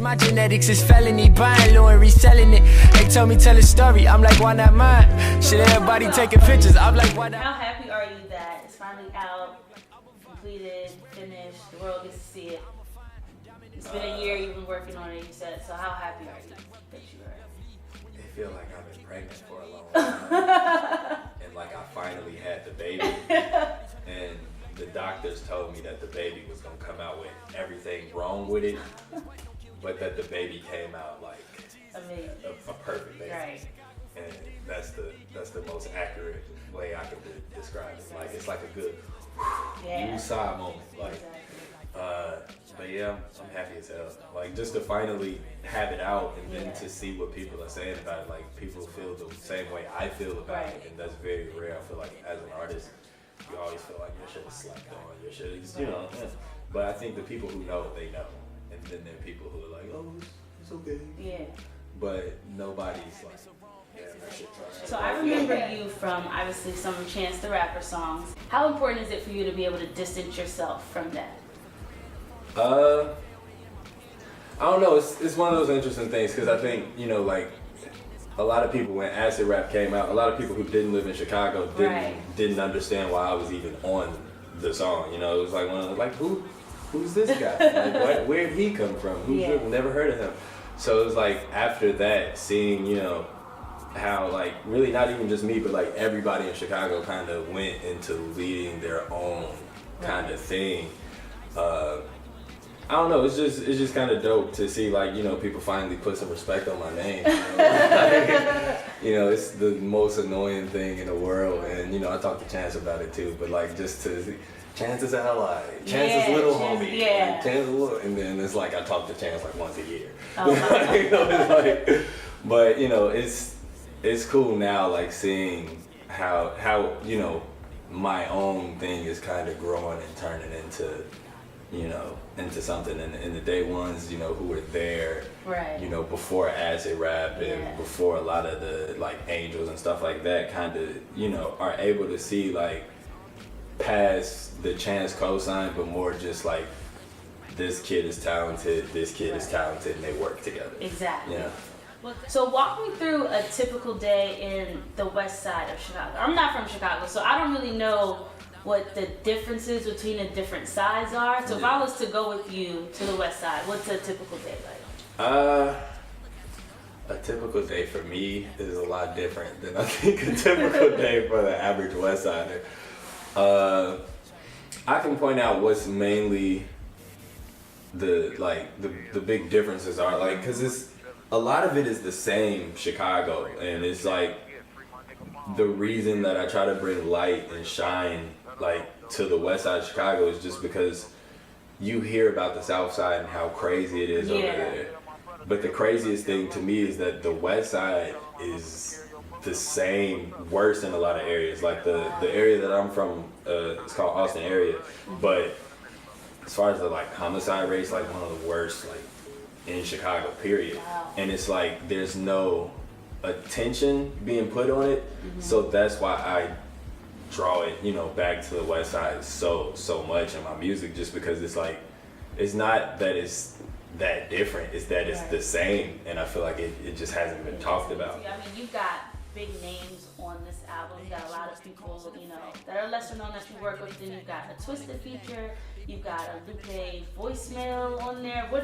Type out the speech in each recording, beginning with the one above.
My genetics is felony, buying low and reselling it. They told me tell a story, I'm like, why not mine? Shit, everybody taking pictures, I'm like, why not? How happy are you that it's finally out, completed, finished, the world gets to see it? It's been a year you've been working on it, you said, so how happy are you that you are? I feel like I've been pregnant for a long time. And like I finally had the baby. And the doctors told me that the baby was gonna come out with everything wrong with it. But that the baby came out like amazing, a perfect baby, right? And that's the most accurate way I can describe it. Like it's like a good side moment. Like, but yeah, I'm happy as hell. Like just to finally have it out and then to see what people are saying about it. Like people feel the same way I feel about it, and that's very rare. I feel like as an artist, you always feel like your shit is slacked on, your shit is, you know. But I think the people who know, they know. And then there are people who are like, oh, it's okay. Yeah. But nobody's like, yeah, that shit's alright. So I remember you from obviously some of Chance the Rapper songs. How important is it for you to be able to distance yourself from that? I don't know. It's one of those interesting things because I think, you know, like a lot of people when acid rap came out, a lot of people who didn't live in Chicago didn't understand why I was even on the song. You know, it was like one of the, like who's this guy? Like, where'd he come from? Never heard of him. So it was like after that, seeing, you know, how like really not even just me, but like everybody in Chicago kind of went into leading their own kind of thing. I don't know. It's just kind of dope to see like, you know, people finally put some respect on my name. You know? You know, it's the most annoying thing in the world, and you know, I talked to Chance about it too. But like just to Chance is ally, Chance is little homie, Chance is little, and then it's like I talk to Chance like once a year. You know, it's like, but you know, it's cool now, like seeing how you know my own thing is kind of growing and turning into, you know, into something. And the day ones, you know, who were there, you know, before acid rap and before a lot of the like angels and stuff like that, kind of, you know, are able to see like past the Chance cosign, but more just like this kid is talented, this kid is talented, and they work together. Exactly. Yeah. So walk me through a typical day in the west side of Chicago. I'm not from Chicago, so I don't really know what the differences between the different sides are. So if I was to go with you to the west side, what's a typical day like? A typical day for me is a lot different than I think a typical day for the average west sider. I can point out what's mainly the big differences are, like, cause it's a lot of it is the same Chicago, and it's like the reason that I try to bring light and shine like to the west side of Chicago is just because you hear about the south side and how crazy it is over there. But the craziest thing to me is that the west side is the same, worse in a lot of areas. Like the area that I'm from, it's called Austin area, but as far as the like homicide rates, like one of the worst like in Chicago, period. And it's like there's no attention being put on it, so that's why I draw it, you know, back to the west side so much in my music, just because it's like it's not that it's that different, it's that it's the same, and I feel like it just hasn't been talked about. I mean, you've got big names on this album. You got a lot of people, you know, that are lesser known that you work with. Then you've got a Twisted feature. You've got a Lupe voicemail on there. What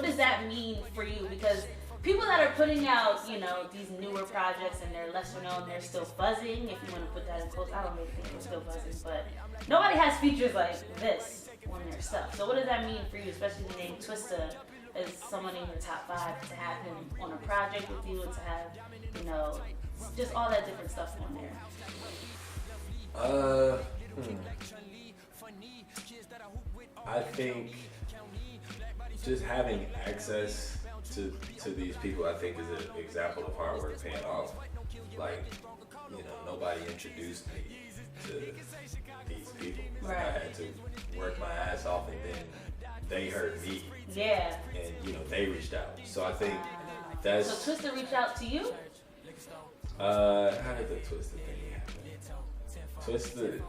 does that mean for you? Because people that are putting out, you know, these newer projects and they're lesser known, they're still buzzing. If you want to put that in quotes, I don't really think they're still buzzing, but nobody has features like this on their stuff. So what does that mean for you, especially the name Twista as someone in your top 5, to have him on a project with you and to have, you know, just all that different stuff on there? I think just having access to these people, I think, is an example of hard work paying off. Like, you know, nobody introduced me to these people. I had to work my ass off, and then they heard me. Yeah. And, you know, they reached out. So I think that's... So Twista reached out to you? How did the Twisted thing happen? Twisted...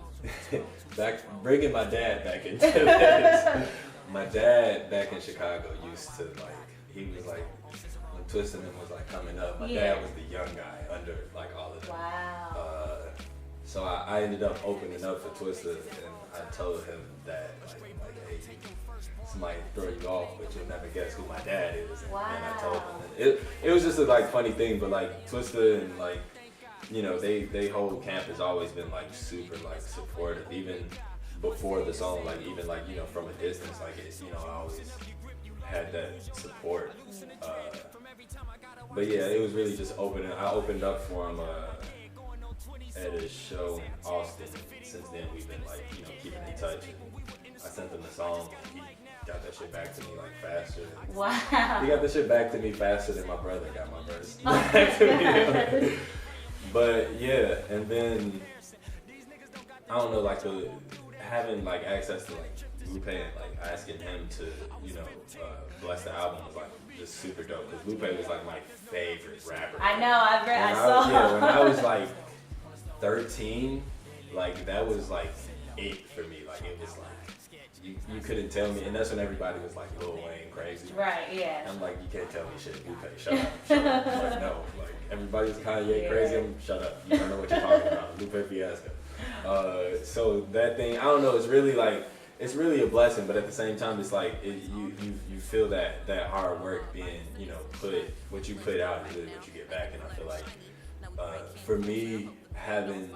bringing my dad back into this. My dad back in Chicago used to like he was like, when Twista and them was like coming up, my Yeah. dad was the young guy under like all of them. Wow. So I ended up opening up for Twista, and I told him that like hey, somebody throw you off, but you'll never guess who my dad is. And I told him it was just a like funny thing, but like Twista and like, you know, they whole camp has always been like super like supportive, even before the song, like even like, you know, from a distance, like it's, you know, I always had that support. But yeah, it was really just opening. I opened up for him at a show in Austin. Since then, we've been like, you know, keeping in touch. And I sent him the song. He got that shit back to me like faster. Wow. He got the shit back to me faster than my brother got my verse back to me. But yeah, and then I don't know, like having like access to like Lupe and like asking him to, you know, bless the album was like just super dope, because Lupe was like my favorite rapper. I know, I saw. Yeah, when I was like 13, like that was like it for me. Like it was like you couldn't tell me, and that's when everybody was like Lil Wayne crazy. Right, yeah. I'm like, you can't tell me shit, Lupe, shut up, shut up. I'm like, no, like everybody's Kanye crazy. Shut up, you don't know what you're talking about. Lupe Fiasco. So that thing, I don't know, it's really like, it's really a blessing, but at the same time, it's like you feel that hard work being, you know, what you put out is really what you get back. And I feel like for me, having,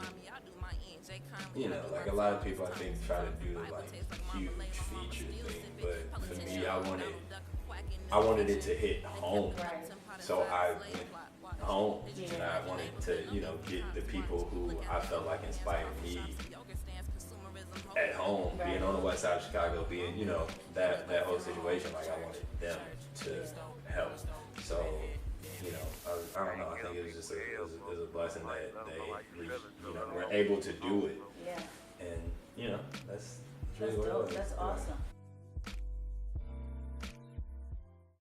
you know, like a lot of people I think try to do like huge feature thing, but for me, I wanted it to hit home. So I went home, and I wanted to, you know, get the people who I felt like inspired me at home, being on the west side of Chicago, being, you know, that whole situation, like I wanted them to help. So, you know, I don't know, I think it was just it was a blessing that they, you know, were able to do it. Yeah. And, you know, that's That's really what it dope. was. That's awesome.